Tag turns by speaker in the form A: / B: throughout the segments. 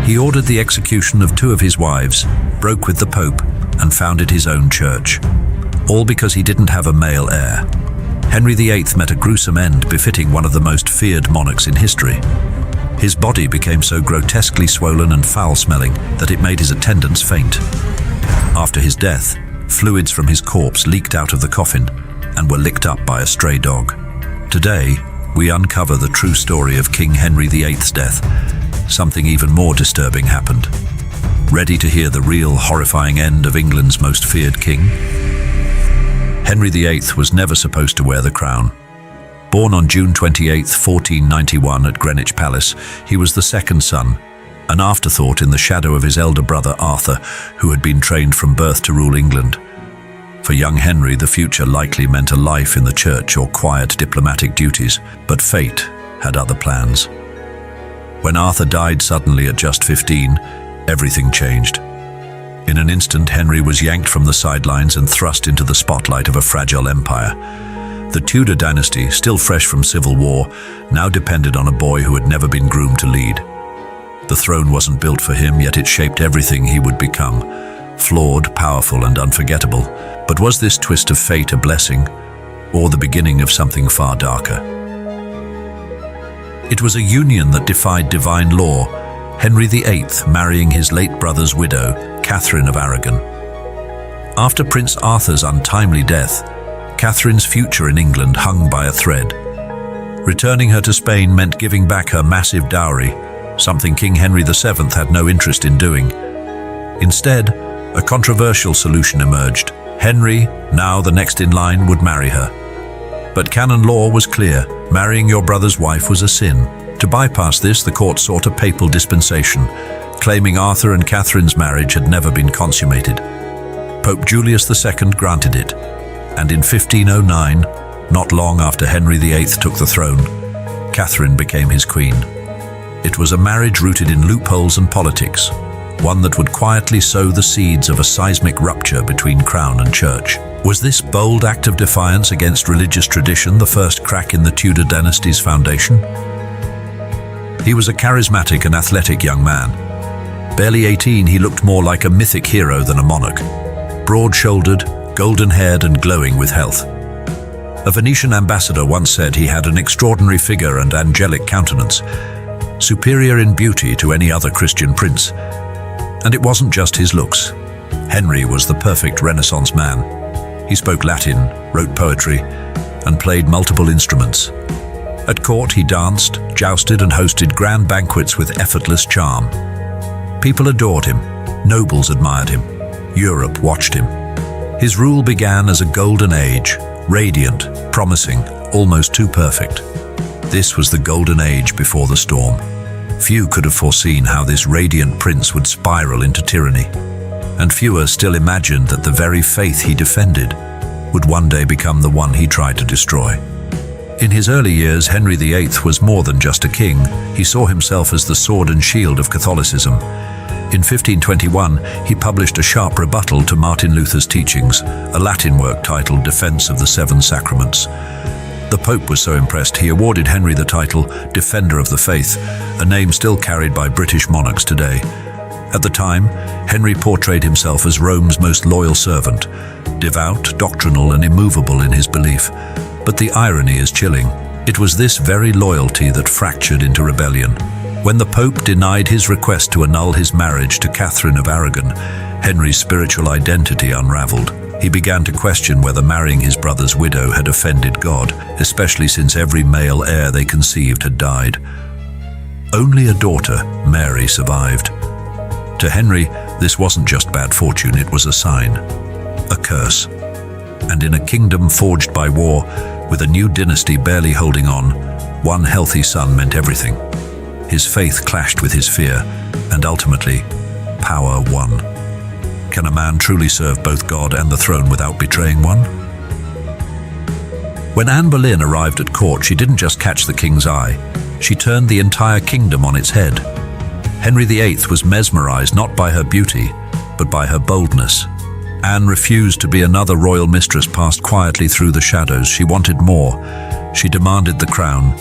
A: He ordered the execution of 2 of his wives, broke with the Pope, and founded his own church. All because he didn't have a male heir. Henry VIII met a gruesome end befitting one of the most feared monarchs in history. His body became so grotesquely swollen and foul-smelling that it made his attendants faint. After his death, fluids from his corpse leaked out of the coffin and were licked up by a stray dog. Today, we uncover the true story of King Henry VIII's death. Something even more disturbing happened. Ready to hear the real horrifying end of England's most feared king? Henry VIII was never supposed to wear the crown. Born on June 28, 1491 at Greenwich Palace, he was the second son, an afterthought in the shadow of his elder brother Arthur, who had been trained from birth to rule England. For young Henry, the future likely meant a life in the church or quiet diplomatic duties, but fate had other plans. When Arthur died suddenly at just 15, everything changed. In an instant, Henry was yanked from the sidelines and thrust into the spotlight of a fragile empire. The Tudor dynasty, still fresh from civil war, now depended on a boy who had never been groomed to lead. The throne wasn't built for him, yet it shaped everything he would become. Flawed, powerful, and unforgettable. But was this twist of fate a blessing, or the beginning of something far darker? It was a union that defied divine law, Henry VIII marrying his late brother's widow, Catherine of Aragon. After Prince Arthur's untimely death, Catherine's future in England hung by a thread. Returning her to Spain meant giving back her massive dowry, something King Henry VII had no interest in doing. Instead, a controversial solution emerged. Henry, now the next in line, would marry her. But canon law was clear: marrying your brother's wife was a sin. To bypass this, the court sought a papal dispensation, claiming Arthur and Catherine's marriage had never been consummated. Pope Julius II granted it, and in 1509, not long after Henry VIII took the throne, Catherine became his queen. It was a marriage rooted in loopholes and politics, one that would quietly sow the seeds of a seismic rupture between crown and church. Was this bold act of defiance against religious tradition the first crack in the Tudor dynasty's foundation? He was a charismatic and athletic young man. Barely 18, he looked more like a mythic hero than a monarch. Broad-shouldered, golden-haired and glowing with health. A Venetian ambassador once said he had an extraordinary figure and angelic countenance, superior in beauty to any other Christian prince. And it wasn't just his looks. Henry was the perfect Renaissance man. He spoke Latin, wrote poetry, and played multiple instruments. At court, he danced, jousted, and hosted grand banquets with effortless charm. People adored him, nobles admired him, Europe watched him. His rule began as a golden age, radiant, promising, almost too perfect. This was the golden age before the storm. Few could have foreseen how this radiant prince would spiral into tyranny, and fewer still imagined that the very faith he defended would one day become the one he tried to destroy. In his early years, Henry VIII was more than just a king. He saw himself as the sword and shield of Catholicism. In 1521, he published a sharp rebuttal to Martin Luther's teachings, a Latin work titled Defense of the Seven Sacraments. The Pope was so impressed he awarded Henry the title Defender of the Faith, a name still carried by British monarchs today. At the time, Henry portrayed himself as Rome's most loyal servant, devout, doctrinal, and immovable in his belief. But the irony is chilling. It was this very loyalty that fractured into rebellion. When the Pope denied his request to annul his marriage to Catherine of Aragon, Henry's spiritual identity unraveled. He began to question whether marrying his brother's widow had offended God, especially since every male heir they conceived had died. Only a daughter, Mary, survived. To Henry, this wasn't just bad fortune, it was a sign, a curse. And in a kingdom forged by war, with a new dynasty barely holding on, one healthy son meant everything. His faith clashed with his fear, and ultimately, power won. Can a man truly serve both God and the throne without betraying one? When Anne Boleyn arrived at court, she didn't just catch the king's eye. She turned the entire kingdom on its head. Henry VIII was mesmerized not by her beauty, but by her boldness. Anne refused to be another royal mistress passed quietly through the shadows. She wanted more. She demanded the crown.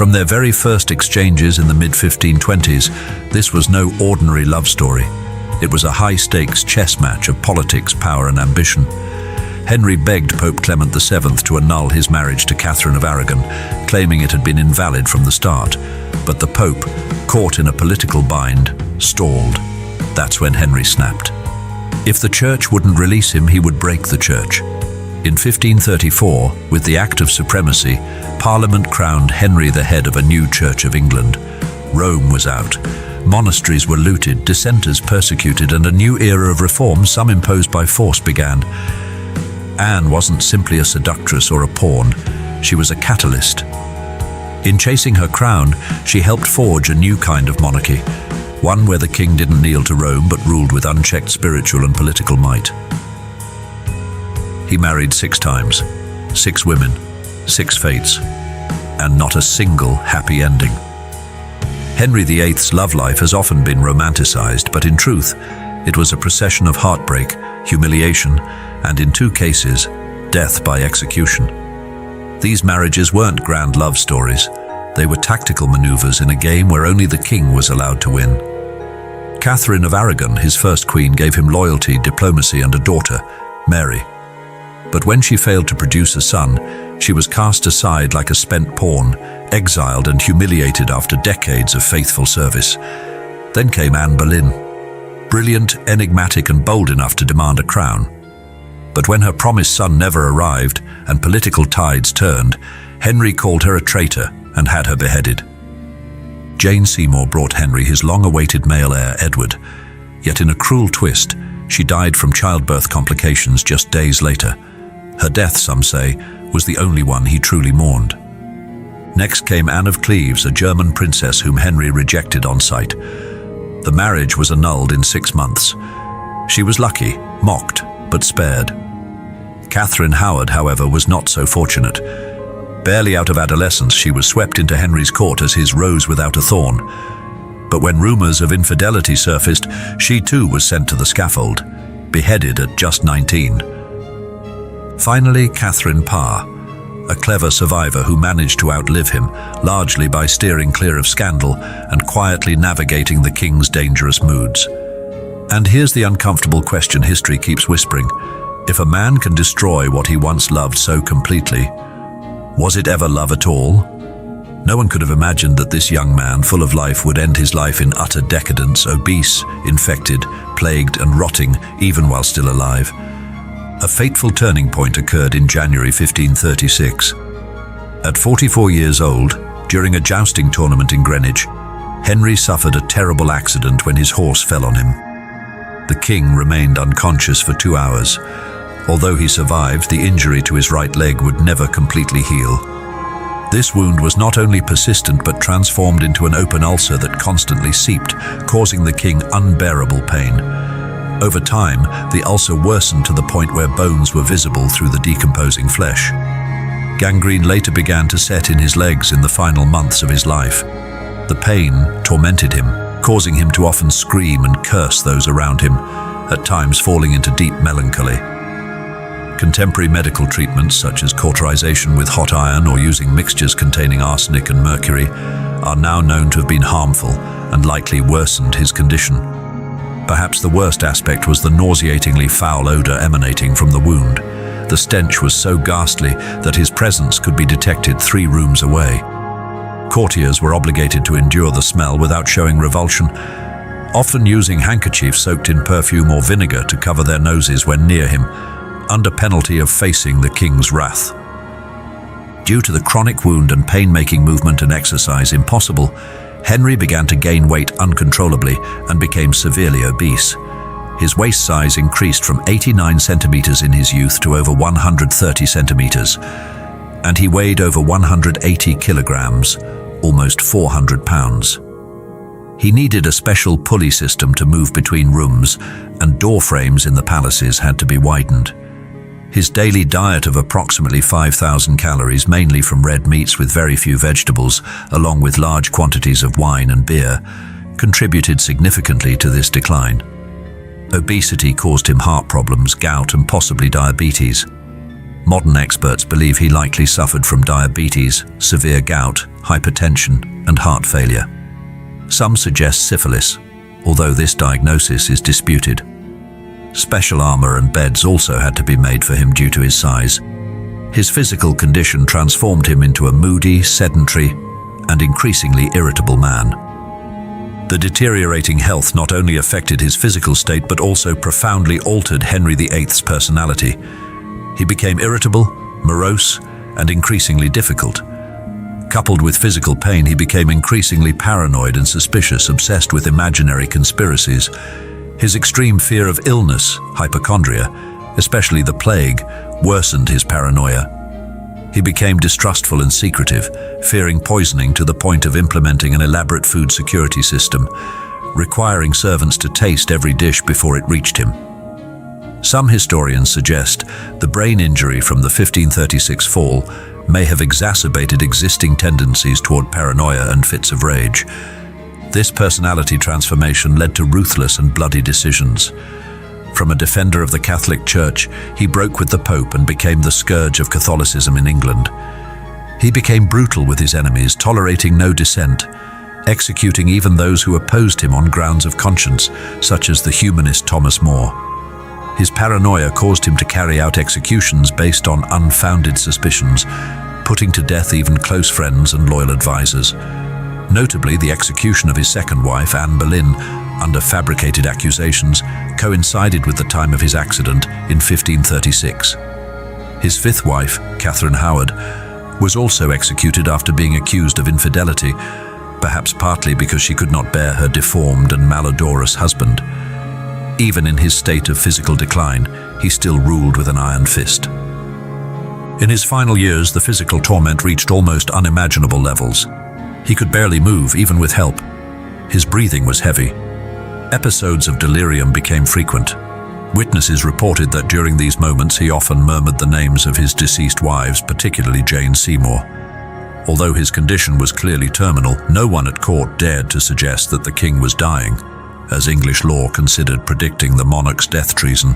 A: From their very first exchanges in the mid-1520s, this was no ordinary love story. It was a high-stakes chess match of politics, power and ambition. Henry begged Pope Clement VII to annul his marriage to Catherine of Aragon, claiming it had been invalid from the start. But the Pope, caught in a political bind, stalled. That's when Henry snapped. If the church wouldn't release him, he would break the church. In 1534, with the Act of Supremacy, Parliament crowned Henry the head of a new Church of England. Rome was out. Monasteries were looted, dissenters persecuted, and a new era of reform, some imposed by force, began. Anne wasn't simply a seductress or a pawn. She was a catalyst. In chasing her crown, she helped forge a new kind of monarchy, one where the king didn't kneel to Rome but ruled with unchecked spiritual and political might. He married 6 times, 6 women, 6 fates, and not a single happy ending. Henry VIII's love life has often been romanticized, but in truth, it was a procession of heartbreak, humiliation, and in 2 cases, death by execution. These marriages weren't grand love stories. They were tactical maneuvers in a game where only the king was allowed to win. Catherine of Aragon, his first queen, gave him loyalty, diplomacy, and a daughter, Mary. But when she failed to produce a son, she was cast aside like a spent pawn, exiled and humiliated after decades of faithful service. Then came Anne Boleyn, brilliant, enigmatic, and bold enough to demand a crown. But when her promised son never arrived and political tides turned, Henry called her a traitor and had her beheaded. Jane Seymour brought Henry his long-awaited male heir, Edward. Yet in a cruel twist, she died from childbirth complications just days later. Her death, some say, was the only one he truly mourned. Next came Anne of Cleves, a German princess whom Henry rejected on sight. The marriage was annulled in 6 months. She was lucky, mocked, but spared. Catherine Howard, however, was not so fortunate. Barely out of adolescence, she was swept into Henry's court as his rose without a thorn. But when rumors of infidelity surfaced, she too was sent to the scaffold, beheaded at just 19. Finally, Catherine Parr, a clever survivor who managed to outlive him, largely by steering clear of scandal and quietly navigating the king's dangerous moods. And here's the uncomfortable question history keeps whispering. If a man can destroy what he once loved so completely, was it ever love at all? No one could have imagined that this young man, full of life, would end his life in utter decadence, obese, infected, plagued and rotting, even while still alive. A fateful turning point occurred in January 1536. At 44 years old, during a jousting tournament in Greenwich, Henry suffered a terrible accident when his horse fell on him. The king remained unconscious for 2 hours. Although he survived, the injury to his right leg would never completely heal. This wound was not only persistent but transformed into an open ulcer that constantly seeped, causing the king unbearable pain. Over time, the ulcer worsened to the point where bones were visible through the decomposing flesh. Gangrene later began to set in his legs in the final months of his life. The pain tormented him, causing him to often scream and curse those around him, at times falling into deep melancholy. Contemporary medical treatments such as cauterization with hot iron or using mixtures containing arsenic and mercury are now known to have been harmful and likely worsened his condition. Perhaps the worst aspect was the nauseatingly foul odor emanating from the wound. The stench was so ghastly that his presence could be detected 3 rooms away. Courtiers were obligated to endure the smell without showing revulsion, often using handkerchiefs soaked in perfume or vinegar to cover their noses when near him, under penalty of facing the king's wrath. Due to the chronic wound and pain-making movement and exercise impossible, Henry began to gain weight uncontrollably and became severely obese. His waist size increased from 89 centimeters in his youth to over 130 centimeters, and he weighed over 180 kilograms, almost 400 pounds. He needed a special pulley system to move between rooms, and door frames in the palaces had to be widened. His daily diet of approximately 5,000 calories, mainly from red meats with very few vegetables, along with large quantities of wine and beer, contributed significantly to this decline. Obesity caused him heart problems, gout, and possibly diabetes. Modern experts believe he likely suffered from diabetes, severe gout, hypertension, and heart failure. Some suggest syphilis, although this diagnosis is disputed. Special armor and beds also had to be made for him due to his size. His physical condition transformed him into a moody, sedentary, and increasingly irritable man. The deteriorating health not only affected his physical state but also profoundly altered Henry VIII's personality. He became irritable, morose, and increasingly difficult. Coupled with physical pain, he became increasingly paranoid and suspicious, obsessed with imaginary conspiracies. His extreme fear of illness, hypochondria, especially the plague, worsened his paranoia. He became distrustful and secretive, fearing poisoning to the point of implementing an elaborate food security system, requiring servants to taste every dish before it reached him. Some historians suggest the brain injury from the 1536 fall may have exacerbated existing tendencies toward paranoia and fits of rage. This personality transformation led to ruthless and bloody decisions. From a defender of the Catholic Church, he broke with the Pope and became the scourge of Catholicism in England. He became brutal with his enemies, tolerating no dissent, executing even those who opposed him on grounds of conscience, such as the humanist Thomas More. His paranoia caused him to carry out executions based on unfounded suspicions, putting to death even close friends and loyal advisors. Notably, the execution of his second wife, Anne Boleyn, under fabricated accusations, coincided with the time of his accident in 1536. His fifth wife, Catherine Howard, was also executed after being accused of infidelity, perhaps partly because she could not bear her deformed and malodorous husband. Even in his state of physical decline, he still ruled with an iron fist. In his final years, the physical torment reached almost unimaginable levels. He could barely move, even with help. His breathing was heavy. Episodes of delirium became frequent. Witnesses reported that during these moments he often murmured the names of his deceased wives, particularly Jane Seymour. Although his condition was clearly terminal, no one at court dared to suggest that the king was dying, as English law considered predicting the monarch's death treason.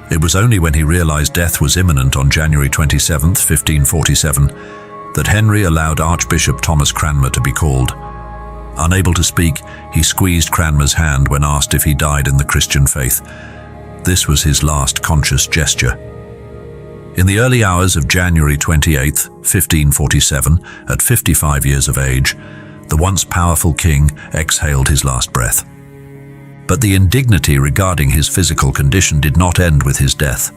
A: It was only when he realized death was imminent on January 27, 1547, that Henry allowed Archbishop Thomas Cranmer to be called. Unable to speak, he squeezed Cranmer's hand when asked if he died in the Christian faith. This was his last conscious gesture. In the early hours of January 28, 1547, at 55 years of age, the once powerful king exhaled his last breath. But the indignity regarding his physical condition did not end with his death.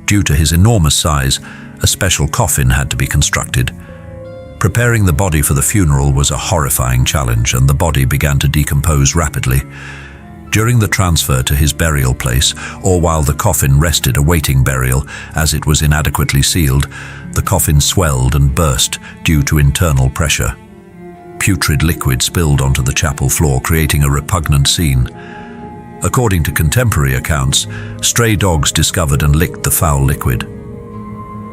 A: Due to his enormous size, a special coffin had to be constructed. Preparing the body for the funeral was a horrifying challenge, and the body began to decompose rapidly. During the transfer to his burial place, or while the coffin rested awaiting burial, as it was inadequately sealed, the coffin swelled and burst due to internal pressure. Putrid liquid spilled onto the chapel floor, creating a repugnant scene. According to contemporary accounts, stray dogs discovered and licked the foul liquid.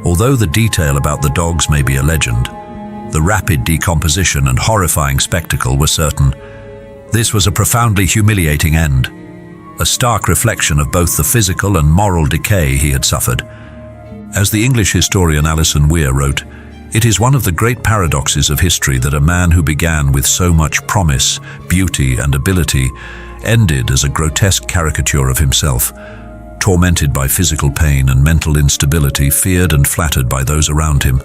A: Although the detail about the dogs may be a legend, the rapid decomposition and horrifying spectacle were certain. This was a profoundly humiliating end, a stark reflection of both the physical and moral decay he had suffered. As the English historian Alison Weir wrote, "It is one of the great paradoxes of history that a man who began with so much promise, beauty, and ability ended as a grotesque caricature of himself, tormented by physical pain and mental instability, feared and flattered by those around him,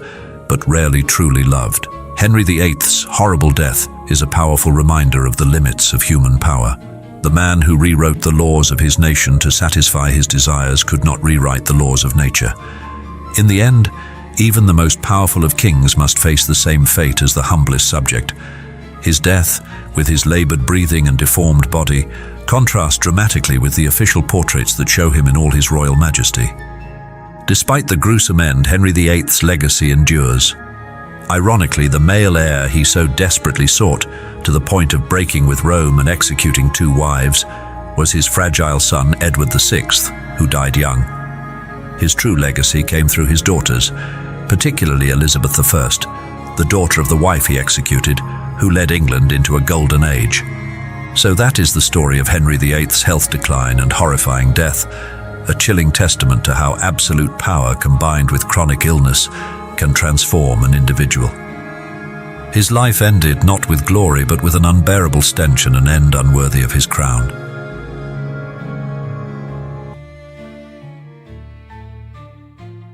A: but rarely truly loved." Henry VIII's horrible death is a powerful reminder of the limits of human power. The man who rewrote the laws of his nation to satisfy his desires could not rewrite the laws of nature. In the end, even the most powerful of kings must face the same fate as the humblest subject. His death, with his labored breathing and deformed body, contrasts dramatically with the official portraits that show him in all his royal majesty. Despite the gruesome end, Henry VIII's legacy endures. Ironically, the male heir he so desperately sought, to the point of breaking with Rome and executing 2 wives, was his fragile son Edward VI, who died young. His true legacy came through his daughters, particularly Elizabeth I, the daughter of the wife he executed, who led England into a golden age. So that is the story of Henry VIII's health decline and horrifying death, a chilling testament to how absolute power combined with chronic illness can transform an individual. His life ended not with glory but with an unbearable stench and an end unworthy of his crown.